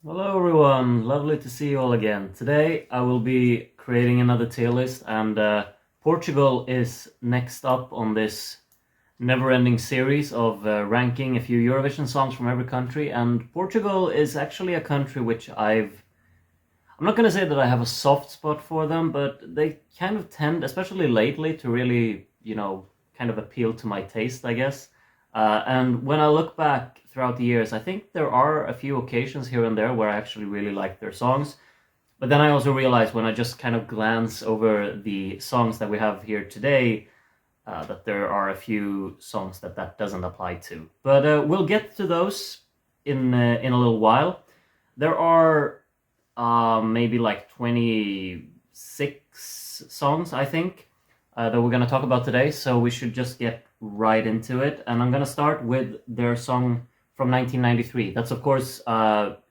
Hello everyone, lovely to see you all again. Today I will be creating another tier list and Portugal is next up on this never-ending series of ranking a few Eurovision songs from every country, and Portugal is actually a country which I'm not going to say that I have a soft spot for them, but they kind of tend, especially lately, to really, kind of appeal to my taste, I guess. And when I look back throughout the years, I think there are a few occasions here and there where I actually really like their songs. But then I also realize when I just kind of glance over the songs that we have here today, that there are a few songs that doesn't apply to. But we'll get to those in a little while. There are maybe like 26 songs, I think, that we're going to talk about today. So we should just get right into it. And I'm going to start with their song from 1993. That's, of course,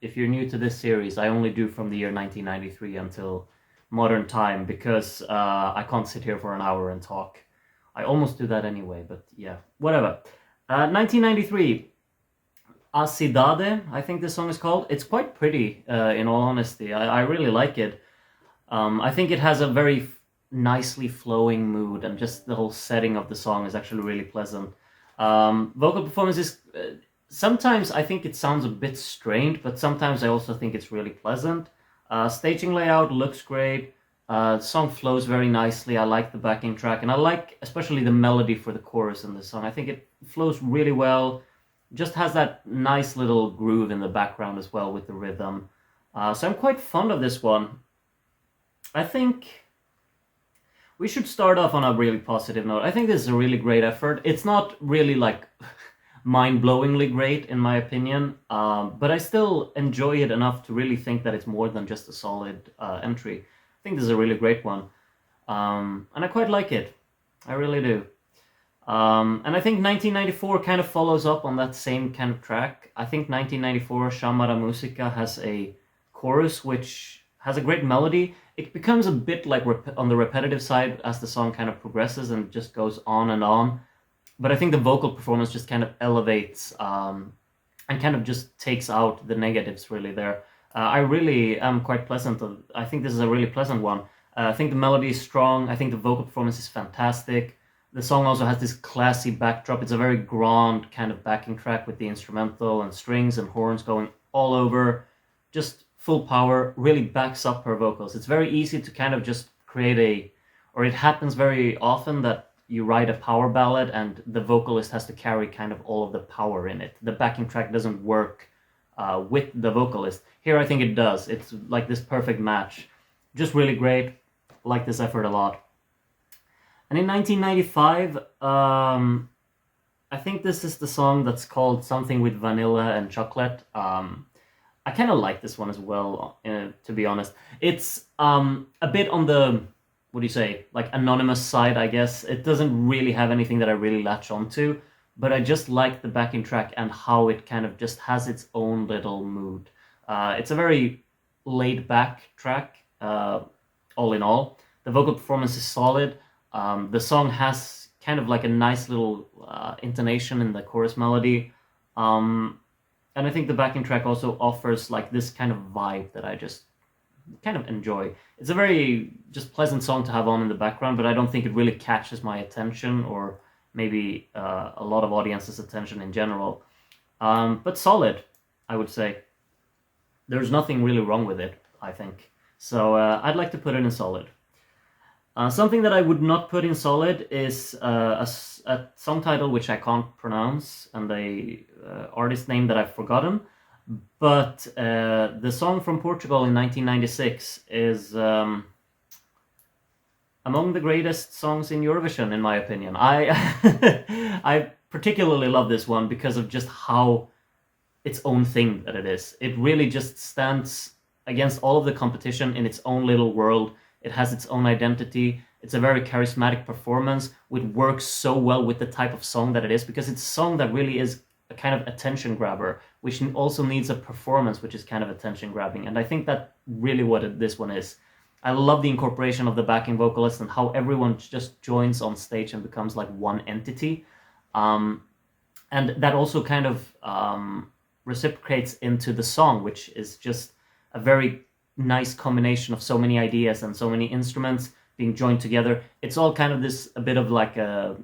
if you're new to this series, I only do from the year 1993 until modern time because I can't sit here for an hour and talk. I almost do that anyway, but yeah, whatever. 1993. A Cidade, I think this song is called. It's quite pretty, in all honesty. I really like it. I think it has a very nicely flowing mood, and just the whole setting of the song is actually really pleasant. Vocal performance is sometimes I think it sounds a bit strained, but sometimes I also think it's really pleasant. Staging layout looks great. The song flows very nicely. I like the backing track, and I like especially the melody for the chorus in this song. I think it flows really well, just has that nice little groove in the background as well with the rhythm. So I'm quite fond of this one. I think we should start off on a really positive note. I think this is a really great effort. It's not really like mind-blowingly great in my opinion, but I still enjoy it enough to really think that it's more than just a solid entry. I think this is a really great one, and I quite like it. I really do. And I think 1994 kind of follows up on that same kind of track. I think 1994 Shamara Musica has a chorus which has a great melody. It becomes a bit like on the repetitive side as the song kind of progresses and just goes on and on. But I think the vocal performance just kind of elevates, and kind of just takes out the negatives really there. I really am quite pleasant. I think this is a really pleasant one. I think the melody is strong. I think the vocal performance is fantastic. The song also has this classy backdrop. It's a very grand kind of backing track with the instrumental and strings and horns going all over. Just full power, really backs up her vocals. It's very easy to kind of just or it happens very often that you write a power ballad and the vocalist has to carry kind of all of the power in it. The backing track doesn't work with the vocalist. Here I think it does. It's like this perfect match. Just really great. Like this effort a lot. And in 1995, I think this is the song that's called something with vanilla and chocolate. I kind of like this one as well, to be honest. It's a bit on the, what do you say, like anonymous side, I guess. It doesn't really have anything that I really latch onto, but I just like the backing track and how it kind of just has its own little mood. It's a very laid back track, all in all. The vocal performance is solid. The song has kind of like a nice little intonation in the chorus melody. And I think the backing track also offers like this kind of vibe that I just kind of enjoy. It's a very just pleasant song to have on in the background, but I don't think it really catches my attention or maybe a lot of audience's attention in general. But solid, I would say. There's nothing really wrong with it, I think. So I'd like to put it in solid. Something that I would not put in solid is a song title which I can't pronounce and a artist name that I've forgotten. But the song from Portugal in 1996 is among the greatest songs in Eurovision, in my opinion. I particularly love this one because of just how its own thing that it is. It really just stands against all of the competition in its own little world. It has its own identity. It's a very charismatic performance, which works so well with the type of song that it is, because it's a song that really is a kind of attention grabber, which also needs a performance which is kind of attention grabbing. And I think that really what this one is. I love the incorporation of the backing vocalist and how everyone just joins on stage and becomes like one entity. And that also kind of reciprocates into the song, which is just a very nice combination of so many ideas and so many instruments being joined together. It's all kind of this, a bit of like a,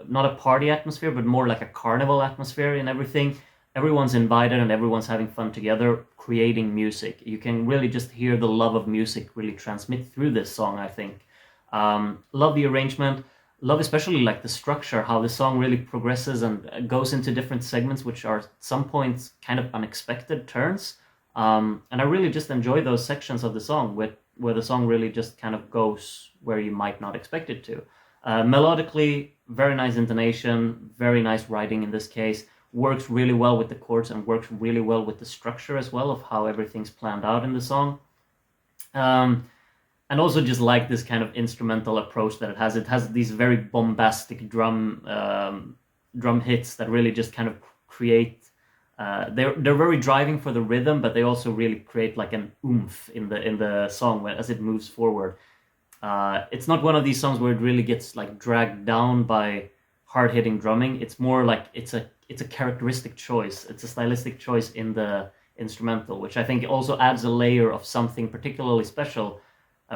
not a party atmosphere, but more like a carnival atmosphere in everything. Everyone's invited and everyone's having fun together, creating music. You can really just hear the love of music really transmit through this song, I think. Love the arrangement. Love especially like the structure, how the song really progresses and goes into different segments, which are at some points kind of unexpected turns. And I really just enjoy those sections of the song where the song really just kind of goes where you might not expect it to. Melodically, very nice intonation, very nice writing in this case. Works really well with the chords and works really well with the structure as well of how everything's planned out in the song. And also just like this kind of instrumental approach that it has. It has these very bombastic drum hits that really just kind of create. They're very driving for the rhythm, but they also really create like an oomph in the song as it moves forward. It's not one of these songs where it really gets like dragged down by hard-hitting drumming. It's more like it's a characteristic choice. It's a stylistic choice in the instrumental, which I think also adds a layer of something particularly special,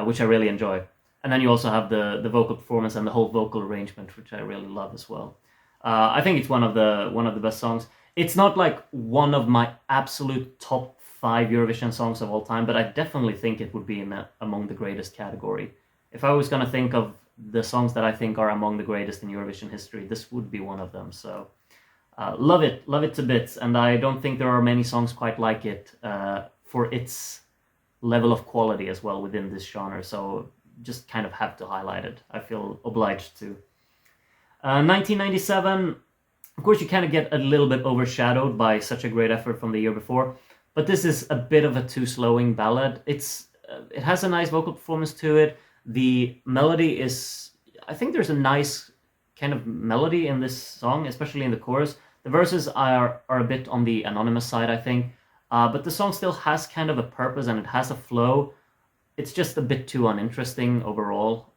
which I really enjoy. And then you also have the vocal performance and the whole vocal arrangement, which I really love as well. I think it's one of the best songs. It's not like one of my absolute top 5 Eurovision songs of all time, but I definitely think it would be among the greatest category. If I was going to think of the songs that I think are among the greatest in Eurovision history, this would be one of them. So love it to bits, and I don't think there are many songs quite like it for its level of quality as well within this genre. So just kind of have to highlight it. I feel obliged to. 1997, of course, you kind of get a little bit overshadowed by such a great effort from the year before, but this is a bit of a too-slowing ballad. It has a nice vocal performance to it. The melody is, I think there's a nice kind of melody in this song, especially in the chorus. The verses are a bit on the anonymous side, I think, but the song still has kind of a purpose and it has a flow. It's just a bit too uninteresting overall,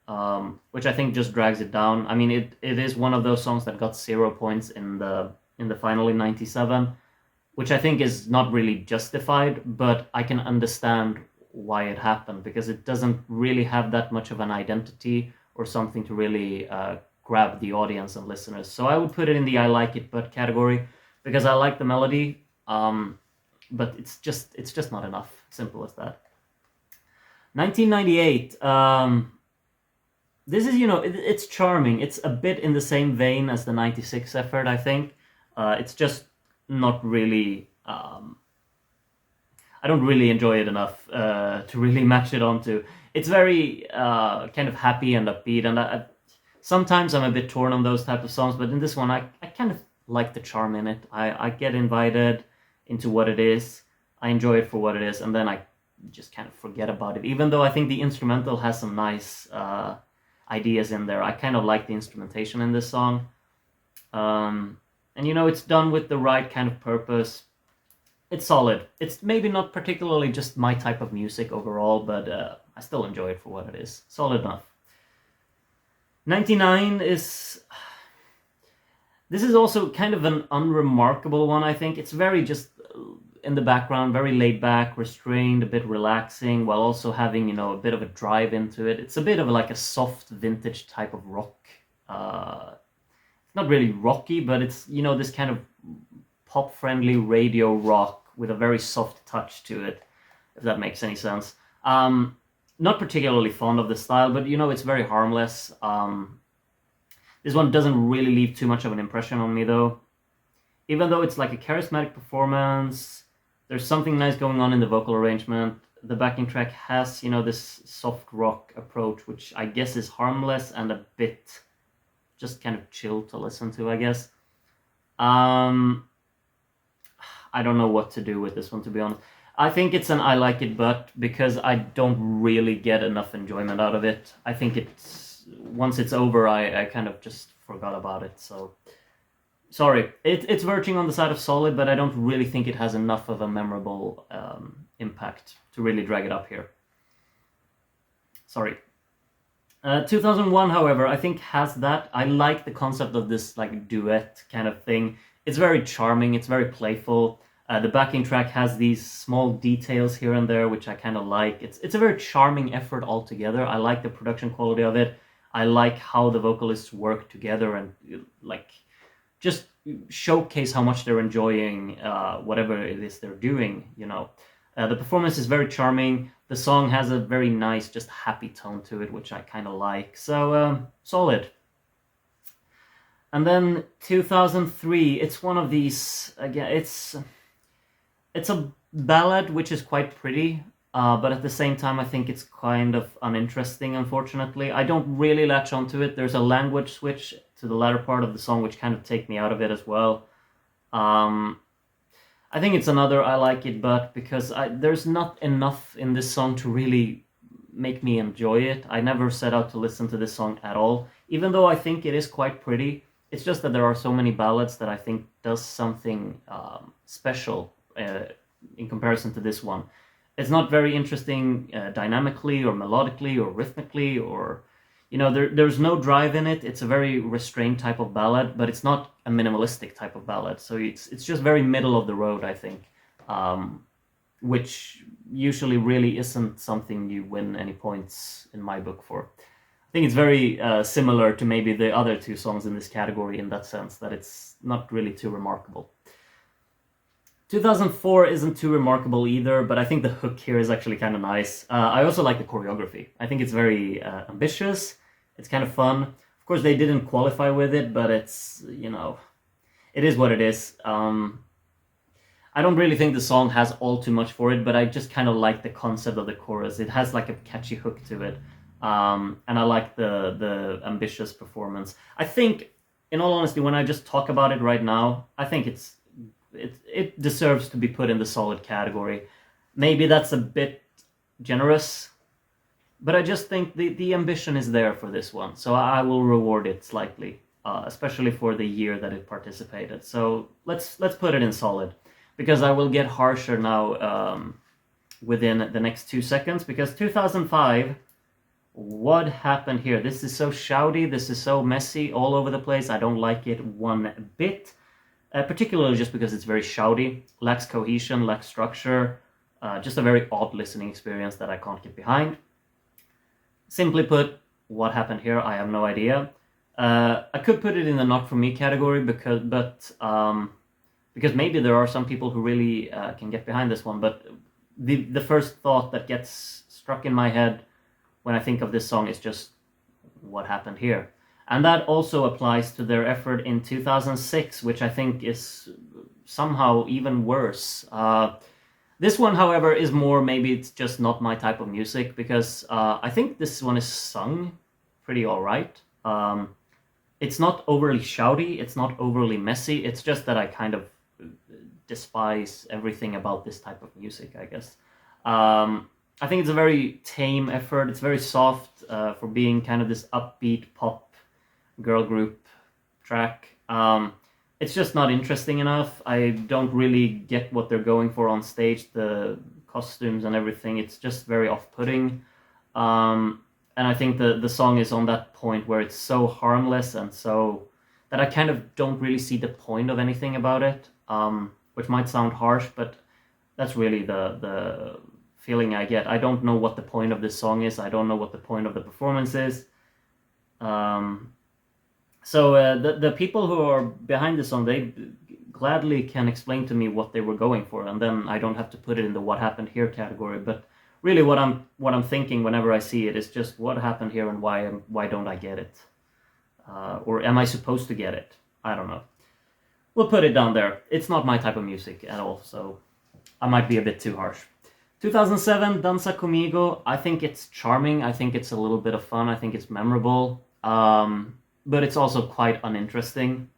which I think just drags it down. I mean, it is one of those songs that got 0 points in the final in 97, which I think is not really justified, but I can understand why it happened, because it doesn't really have that much of an identity or something to really grab the audience and listeners. So I would put it in the I like it but category, because I like the melody, but it's just not enough. Simple as that. 1998. This is, it's charming. It's a bit in the same vein as the 96 effort, I think. It's just not really... I don't really enjoy it enough to really match it onto. It's very kind of happy and upbeat, and sometimes I'm a bit torn on those type of songs, but in this one I kind of like the charm in it. I get invited into what it is, I enjoy it for what it is, and then I just kind of forget about it. Even though I think the instrumental has some nice ideas in there, I kind of like the instrumentation in this song. And it's done with the right kind of purpose. It's solid. It's maybe not particularly just my type of music overall, but I still enjoy it for what it is. Solid enough. 99 is... This is also kind of an unremarkable one, I think. It's very just in the background, very laid back, restrained, a bit relaxing, while also having, a bit of a drive into it. It's a bit of like a soft vintage type of rock. It's not really rocky, but it's, this kind of pop-friendly radio rock with a very soft touch to it, if that makes any sense. Not particularly fond of the style, but it's very harmless. This one doesn't really leave too much of an impression on me, though. Even though it's like a charismatic performance, there's something nice going on in the vocal arrangement. The backing track has, this soft rock approach, which I guess is harmless and a bit just kind of chill to listen to, I guess. I don't know what to do with this one, to be honest. I think it's an I like it but, because I don't really get enough enjoyment out of it. I think once it's over, I kind of just forgot about it, so... Sorry, it's verging on the side of solid, but I don't really think it has enough of a memorable impact to really drag it up here. Sorry. 2001, however, I think has that. I like the concept of this like duet kind of thing. It's very charming, it's very playful. The backing track has these small details here and there, which I kind of like. It's a very charming effort altogether. I like the production quality of it. I like how the vocalists work together and like just showcase how much they're enjoying whatever it is they're doing. The performance is very charming. The song has a very nice, just happy tone to it, which I kind of like. So solid. And then 2003, it's one of these again. It's a ballad which is quite pretty, but at the same time, I think it's kind of uninteresting, unfortunately. I don't really latch onto it. There's a language switch to the latter part of the song which kind of take me out of it as well. I think it's another I like it, but because there's not enough in this song to really make me enjoy it. I never set out to listen to this song at all, even though I think it is quite pretty. It's just that there are so many ballads that I think does something special in comparison to this one. It's not very interesting dynamically or melodically or rhythmically, or there's no drive in it. It's a very restrained type of ballad, but it's not a minimalistic type of ballad. So it's just very middle of the road, I think, which usually really isn't something you win any points in my book for. I think it's very similar to maybe the other two songs in this category in that sense, that it's not really too remarkable. 2004 isn't too remarkable either, but I think the hook here is actually kind of nice. I also like the choreography. I think it's very ambitious. It's kind of fun. Of course, they didn't qualify with it, but it's, it is what it is. I don't really think the song has all too much for it, but I just kind of like the concept of the chorus. It has like a catchy hook to it. And I like the ambitious performance. I think, in all honesty, when I just talk about it right now, I think it deserves to be put in the solid category. Maybe that's a bit generous, but I just think the ambition is there for this one, so I will reward it slightly, especially for the year that it participated. So let's put it in solid, because I will get harsher now within the next 2 seconds, because 2005, what happened here? This is so shouty, this is so messy, all over the place. I don't like it one bit. Particularly just because it's very shouty, lacks cohesion, lacks structure, just a very odd listening experience that I can't get behind. Simply put, what happened here? I have no idea. I could put it in the not for me category because maybe there are some people who really can get behind this one. But the first thought that gets struck in my head when I think of this song is just what happened here. And that also applies to their effort in 2006, which I think is somehow even worse. This one, however, is more, maybe it's just not my type of music, because I think this one is sung pretty all right. It's not overly shouty, it's not overly messy, it's just that I kind of despise everything about this type of music, I guess. I think it's a very tame effort, it's very soft for being kind of this upbeat pop girl group track. It's just not interesting enough. I don't really get what they're going for on stage, the costumes and everything. It's just very off-putting. And I think the song is on that point where it's so harmless and so that I kind of don't really see the point of anything about it, which might sound harsh, but that's really the feeling I get. I don't know what the point of this song is. I don't know what the point of the performance is. So the people who are behind the song, they gladly can explain to me what they were going for, and then I don't have to put it in the what happened here category. But really, what I'm thinking whenever I see it is just what happened here and why don't I get it, or am I supposed to get it? I don't know. We'll put it down there. It's not my type of music at all, so I might be a bit too harsh. 2007, Danza Conmigo. I think it's charming. I think it's a little bit of fun. I think it's memorable. But it's also quite uninteresting.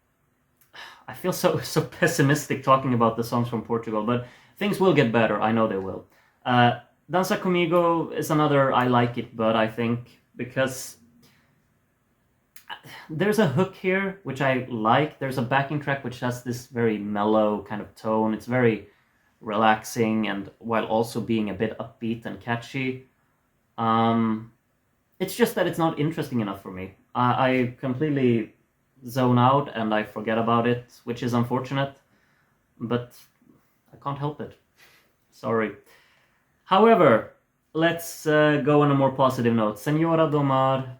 I feel so pessimistic talking about the songs from Portugal, but things will get better. I know they will. Danza Conmigo is another I like it, but I think because there's a hook here, which I like. There's a backing track which has this very mellow kind of tone. It's very relaxing, and while also being a bit upbeat and catchy. It's just that it's not interesting enough for me. I completely zone out and I forget about it, which is unfortunate, but I can't help it. Sorry. However, let's go on a more positive note. Senora do Mar.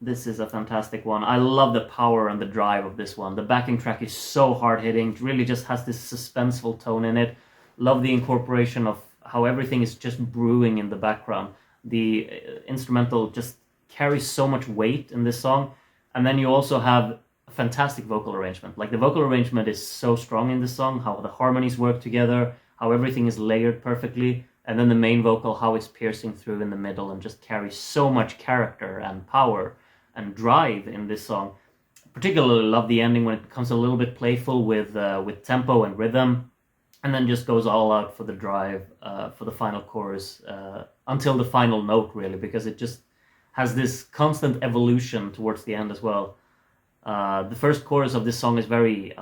This is a fantastic one. I love the power and the drive of this one. The backing track is so hard-hitting. It really just has this suspenseful tone in it. Love the incorporation of how everything is just brewing in the background. The instrumental just carries so much weight in this song. And then you also have a fantastic vocal arrangement. Like, the vocal arrangement is so strong in this song, how the harmonies work together, how everything is layered perfectly. And then the main vocal, how it's piercing through in the middle and just carries so much character and power and drive in this song. Particularly love the ending when it becomes a little bit playful with tempo and rhythm, and then just goes all out for the drive for the final chorus until the final note, really, because it just has this constant evolution towards the end as well. The first chorus of this song is very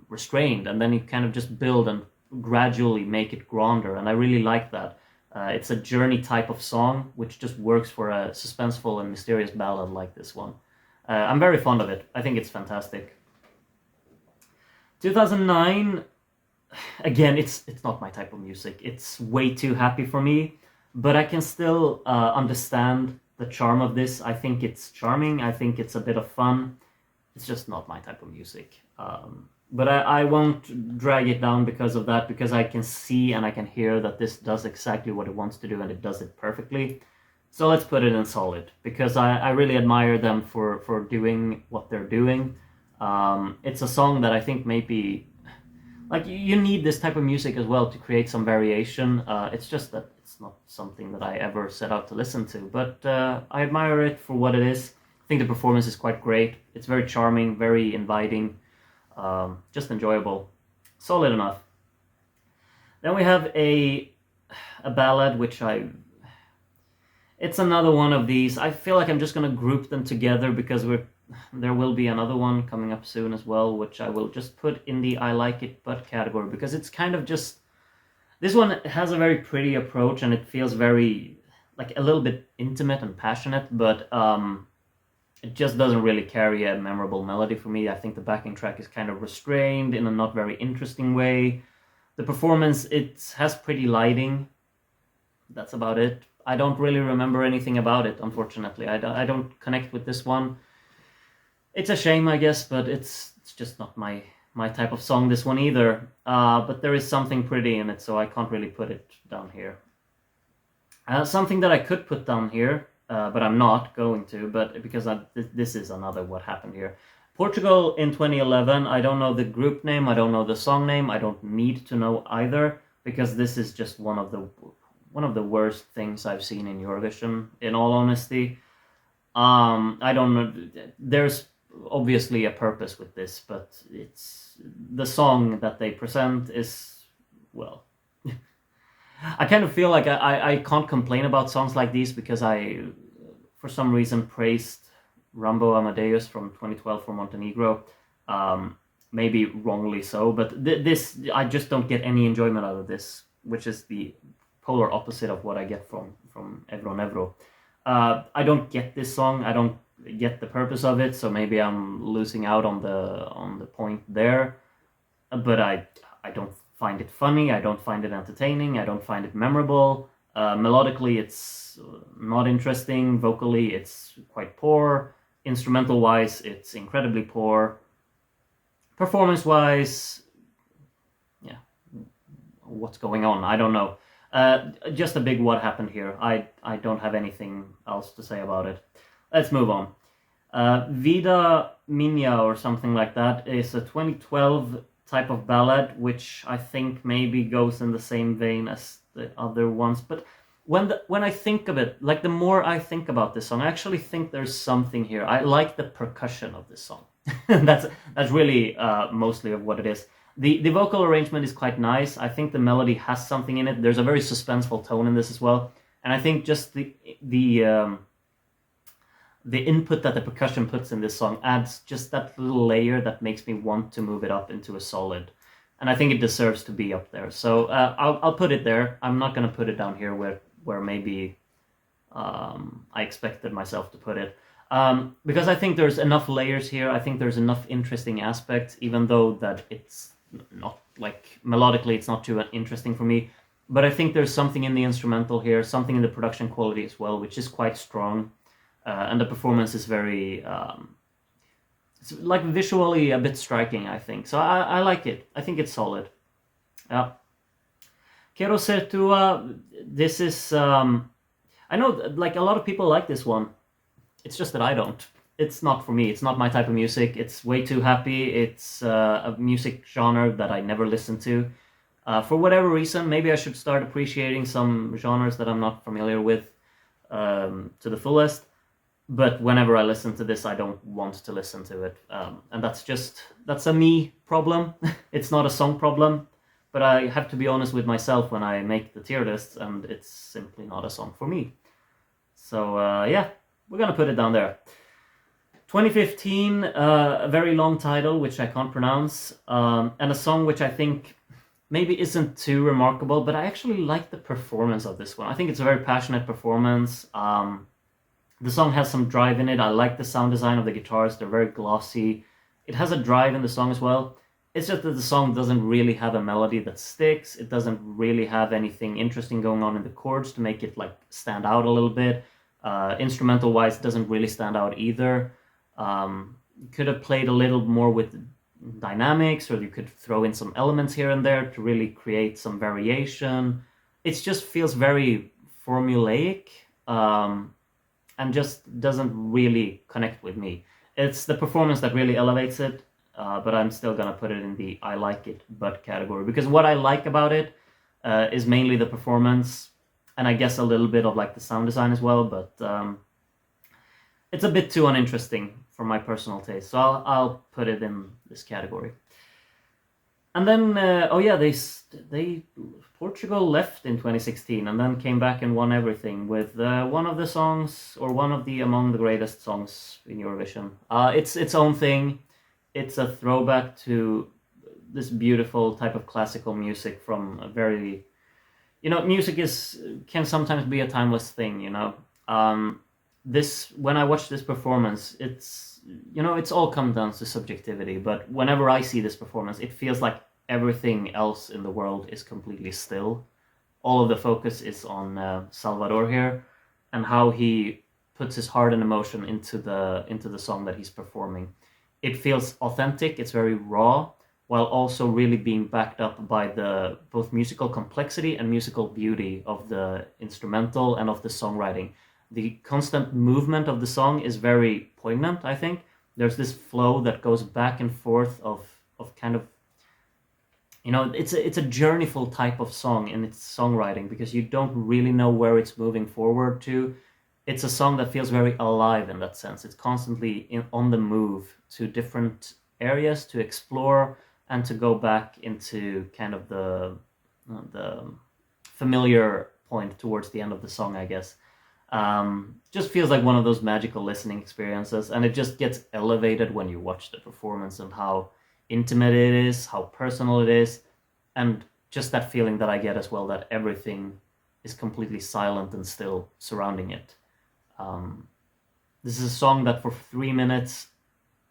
restrained, and then you kind of just build and gradually make it grander, and I really like that. It's a journey type of song, which just works for a suspenseful and mysterious ballad like this one. I'm very fond of it. I think it's fantastic. 2009, again, it's not my type of music. It's way too happy for me, but I can still understand the charm of this. I think it's charming. I think it's a bit of fun. It's just not my type of music. But I won't drag it down because of that, because I can see and I can hear that this does exactly what it wants to do, and it does it perfectly. So let's put it in solid, because I really admire them for doing what they're doing. It's a song that I think maybe, like, you need this type of music as well to create some variation. It's just that it's not something that I ever set out to listen to, but I admire it for what it is. I think the performance is quite great. It's very charming, very inviting. Just enjoyable, solid enough. Then we have a ballad, which it's another one of these. I feel like I'm just gonna group them together because there will be another one coming up soon as well, which I will just put in the I like it but category, because it's kind of just, this one has a very pretty approach and it feels very, like, a little bit intimate and passionate, but it just doesn't really carry a memorable melody for me. I think the backing track is kind of restrained in a not very interesting way. The performance, it has pretty lighting. That's about it. I don't really remember anything about it, unfortunately. I don't connect with this one. It's a shame, I guess, but it's just not my type of song, this one either. But there is something pretty in it, so I can't really put it down here. Something that I could put down here, but I'm not going to, but because this is another what happened here. Portugal in 2011, I don't know the group name, I don't know the song name, I don't need to know either, because this is just one of the worst things I've seen in Eurovision, in all honesty. I don't know, there's obviously a purpose with this, but it's the song that they present is, well, I kind of feel like I can't complain about songs like these, because I, for some reason, praised Rambo Amadeus from 2012 from Montenegro. Maybe wrongly so, but this, I just don't get any enjoyment out of this, which is the polar opposite of what I get from Evro Nevro. I don't get this song, I don't get the purpose of it, so maybe I'm losing out on the point there. But I don't find it funny, I don't find it entertaining, I don't find it memorable. Melodically, it's not interesting. Vocally, it's quite poor. Instrumental-wise, it's incredibly poor. Performance-wise, yeah, what's going on? I don't know. Just a big what happened here. I don't have anything else to say about it. Let's move on. Vida Minha or something like that is a 2012 type of ballad, which I think maybe goes in the same vein as the other ones. But when I think of it, like, the more I think about this song, I actually think there's something here. I like the percussion of this song. that's really mostly of what it is. The vocal arrangement is quite nice. I think the melody has something in it. There's a very suspenseful tone in this as well. And I think just the input that the percussion puts in this song adds just that little layer that makes me want to move it up into a solid. And I think it deserves to be up there. So I'll put it there. I'm not going to put it down here where maybe I expected myself to put it. Because I think there's enough layers here. I think there's enough interesting aspects, even though that it's not like melodically, it's not too interesting for me. But I think there's something in the instrumental here, something in the production quality as well, which is quite strong, and the performance is very, it's like visually a bit striking, I think. So I like it. I think it's solid. Yeah. Quero ser tua. This is, I know, like a lot of people like this one. It's just that I don't. It's not for me. It's not my type of music. It's way too happy. It's a music genre that I never listen to. For whatever reason, maybe I should start appreciating some genres that I'm not familiar with to the fullest. But whenever I listen to this, I don't want to listen to it. And that's a me problem. It's not a song problem. But I have to be honest with myself when I make the tier lists, and it's simply not a song for me. So yeah, we're gonna put it down there. 2015, a very long title, which I can't pronounce, and a song which I think maybe isn't too remarkable, but I actually like the performance of this one. I think it's a very passionate performance. The song has some drive in it. I like the sound design of the guitars. They're very glossy. It has a drive in the song as well. It's just that the song doesn't really have a melody that sticks. It doesn't really have anything interesting going on in the chords to make it like stand out a little bit. Instrumental wise, doesn't really stand out either. Could have played a little more with dynamics, or you could throw in some elements here and there to really create some variation. It just feels very formulaic, and just doesn't really connect with me. It's the performance that really elevates it, but I'm still gonna put it in the I like it but category, because what I like about it is mainly the performance, and I guess a little bit of like the sound design as well, but it's a bit too uninteresting for my personal taste, so I'll put it in this category. And then, oh yeah, they Portugal left in 2016 and then came back and won everything with one of the songs, or one of the among the greatest songs in Eurovision. It's its own thing. It's a throwback to this beautiful type of classical music from a very, music can sometimes be a timeless thing, when I watch this performance, it's all come down to subjectivity, but whenever I see this performance, it feels like everything else in the world is completely still. All of the focus is on Salvador here, and how he puts his heart and emotion into the song that he's performing. It feels authentic, it's very raw, while also really being backed up by the both musical complexity and musical beauty of the instrumental and of the songwriting. The constant movement of the song is very poignant, I think. There's this flow that goes back and forth of kind of, it's a journeyful type of song in its songwriting, because you don't really know where it's moving forward to. It's a song that feels very alive in that sense. It's constantly on the move to different areas to explore and to go back into kind of the familiar point towards the end of the song, I guess. Just feels like one of those magical listening experiences, and it just gets elevated when you watch the performance and how intimate it is, how personal it is, and just that feeling that I get as well, that everything is completely silent and still surrounding it. This is a song that for 3 minutes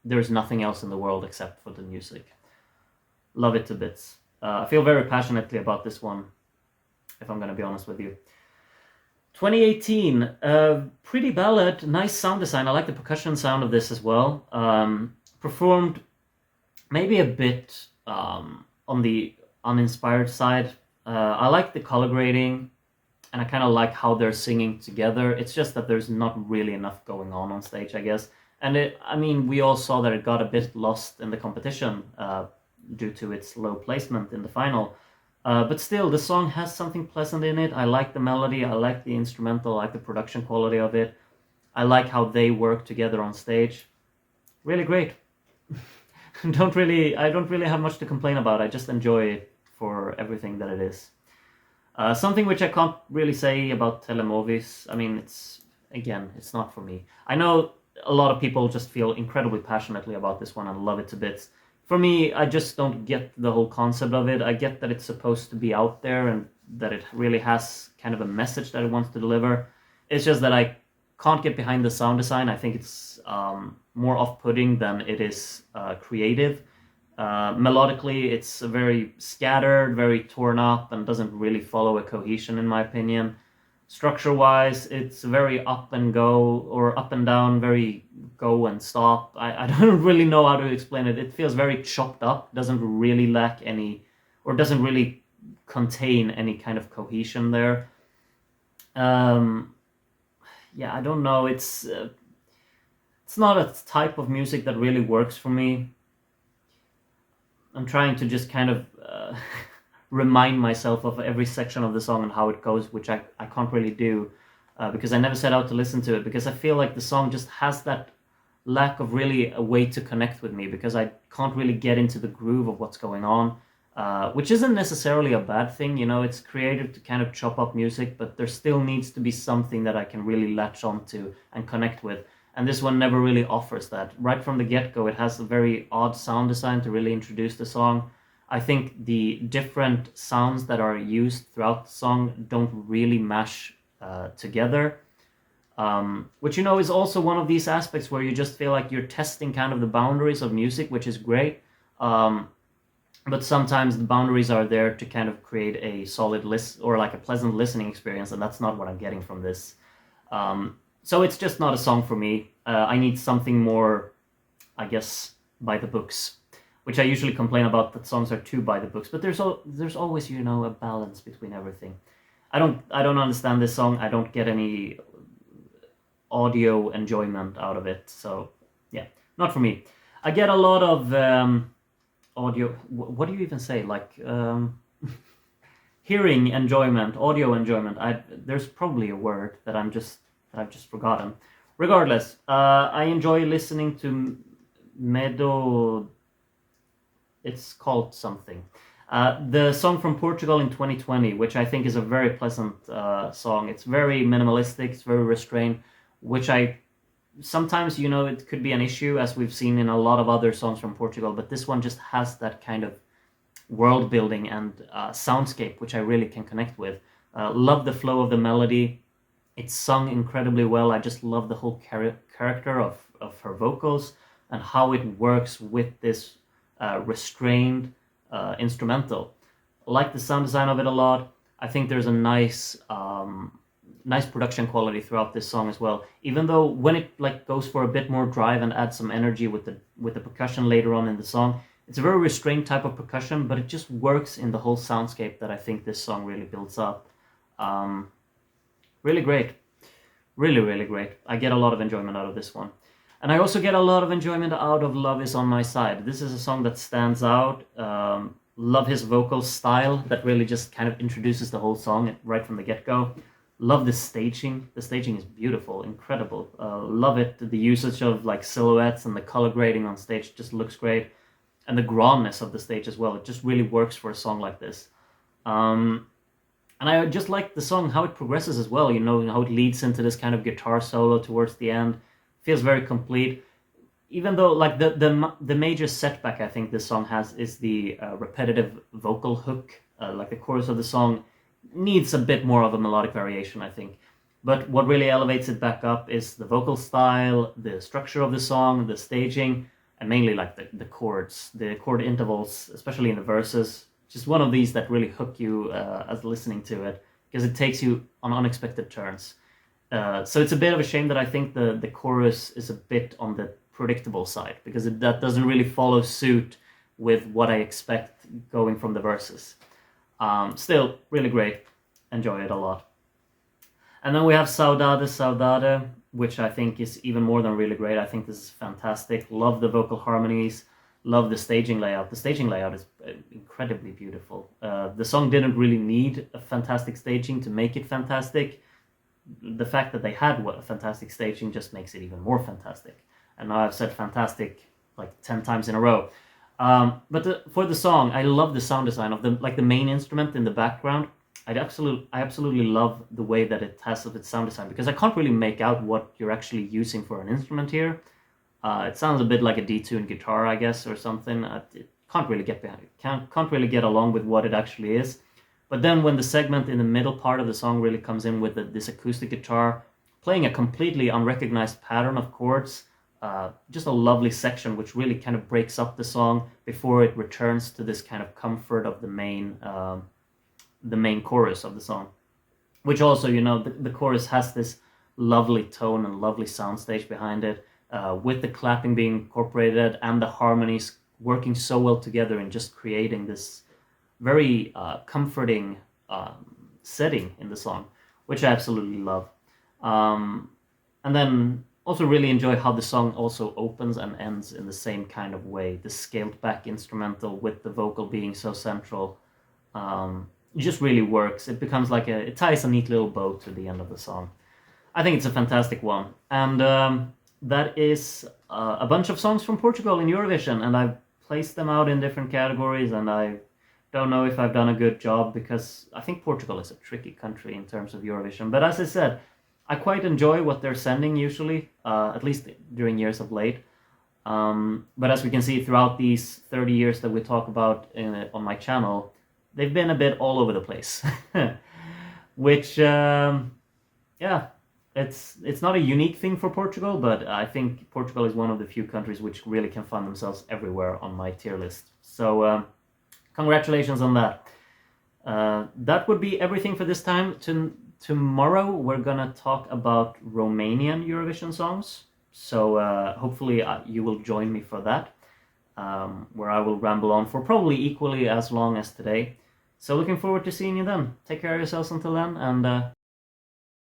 there's nothing else in the world except for the music. Love it to bits. I feel very passionately about this one, if I'm gonna be honest with you. 2018, pretty ballad, nice sound design. I like the percussion sound of this as well. Performed maybe a bit on the uninspired side. I like the color grading, and I kind of like how they're singing together. It's just that there's not really enough going on stage, I guess. And we all saw that it got a bit lost in the competition due to its low placement in the final. But still, the song has something pleasant in it. I like the melody, I like the instrumental, I like the production quality of it. I like how they work together on stage. Really great. I don't really have much to complain about. I just enjoy it for everything that it is. Something which I can't really say about Telemovis. It's not for me. I know a lot of people just feel incredibly passionately about this one and love it to bits. For me, I just don't get the whole concept of it. I get that it's supposed to be out there and that it really has kind of a message that it wants to deliver. It's just that I can't get behind the sound design. I think it's more off-putting than it is creative. Melodically, it's very scattered, very torn up, and doesn't really follow a cohesion, in my opinion. Structure-wise, it's very up and go, or up and down, very go and stop. I don't really know how to explain it. It feels very chopped up, doesn't really lack any, or doesn't really contain any kind of cohesion there. Yeah, I don't know. It's not a type of music that really works for me. I'm trying to just kind of remind myself of every section of the song and how it goes, which I can't really do because I never set out to listen to it, because I feel like the song just has that lack of really a way to connect with me, because I can't really get into the groove of what's going on, which isn't necessarily a bad thing. You know, it's creative to kind of chop up music, but there still needs to be something that I can really latch onto and connect with. And this one never really offers that. Right from the get-go, it has a very odd sound design to really introduce the song. I think the different sounds that are used throughout the song don't really mash together, which, you know, is also one of these aspects where you just feel like you're testing kind of the boundaries of music, which is great. But sometimes the boundaries are there to kind of create a solid or like a pleasant listening experience, and that's not what I'm getting from this. So it's just not a song for me. I need something more, I guess, by the books, which I usually complain about, that songs are too by the books. But there's always, you know, a balance between everything. I don't understand this song. I don't get any audio enjoyment out of it. So yeah, not for me. I get a lot of audio. What do you even say? Like hearing enjoyment, audio enjoyment. There's probably a word that I've just forgotten. Regardless, I enjoy listening to Medo. It's called something. The song from Portugal in 2020, which I think is a very pleasant song. It's very minimalistic. It's very restrained, which sometimes, you know, it could be an issue, as we've seen in a lot of other songs from Portugal. But this one just has that kind of world building and soundscape, which I really can connect with. Love the flow of the melody. It's sung incredibly well. I just love the whole character of her vocals and how it works with this restrained instrumental. I like the sound design of it a lot. I think there's a nice production quality throughout this song as well. Even though when it like goes for a bit more drive and adds some energy with the percussion later on in the song, it's a very restrained type of percussion, but it just works in the whole soundscape that I think this song really builds up. Really great. Really, really great. I get a lot of enjoyment out of this one. And I also get a lot of enjoyment out of Love Is On My Side. This is a song that stands out. Love his vocal style that really just kind of introduces the whole song right from the get-go. Love the staging. The staging is beautiful, incredible. Love it. The usage of like silhouettes and the color grading on stage just looks great. And the grandness of the stage as well. It just really works for a song like this. And I just like the song, how it progresses as well. You know, how it leads into this kind of guitar solo towards the end. Feels very complete. Even though, like, the major setback I think this song has is the repetitive vocal hook. Like, the chorus of the song needs a bit more of a melodic variation, I think. But what really elevates it back up is the vocal style, the structure of the song, the staging, and mainly, like, the chords, the chord intervals, especially in the verses. Just one of these that really hook you as listening to it, because it takes you on unexpected turns. So it's a bit of a shame that I think the chorus is a bit on the predictable side, because that doesn't really follow suit with what I expect going from the verses. Still, really great. Enjoy it a lot. And then we have Saudade, Saudade, which I think is even more than really great. I think this is fantastic. Love the vocal harmonies. Love the staging layout. The staging layout is incredibly beautiful. The song didn't really need a fantastic staging to make it fantastic. The fact that they had a fantastic staging just makes it even more fantastic. And now I've said fantastic like 10 times in a row. But for the song, I love the sound design of the main instrument in the background. I absolutely love the way that it has of its sound design, because I can't really make out what you're actually using for an instrument here. It sounds a bit like a detuned guitar, I guess, or something. It can't really get behind it. Can't really get along with what it actually is. But then when the segment in the middle part of the song really comes in with this acoustic guitar, playing a completely unrecognized pattern of chords, just a lovely section which really kind of breaks up the song before it returns to this kind of comfort of the main chorus of the song, which also, you know, the chorus has this lovely tone and lovely soundstage behind it, with the clapping being incorporated and the harmonies working so well together and just creating this very comforting setting in the song, which I absolutely love. And then also really enjoy how the song also opens and ends in the same kind of way. The scaled back instrumental with the vocal being so central, it just really works. It becomes like it ties a neat little bow to the end of the song. I think it's a fantastic one. And that is a bunch of songs from Portugal in Eurovision, and I've placed them out in different categories, and I don't know if I've done a good job because I think Portugal is a tricky country in terms of Eurovision. But as I said, I quite enjoy what they're sending usually, at least during years of late. But as we can see throughout these 30 years that we talk about on my channel, they've been a bit all over the place. Which, yeah, it's not a unique thing for Portugal, but I think Portugal is one of the few countries which really can find themselves everywhere on my tier list. So congratulations on that. That would be everything for this time. Tomorrow we're gonna talk about Romanian Eurovision songs. So hopefully you will join me for that, where I will ramble on for probably equally as long as today. So looking forward to seeing you then. Take care of yourselves until then, and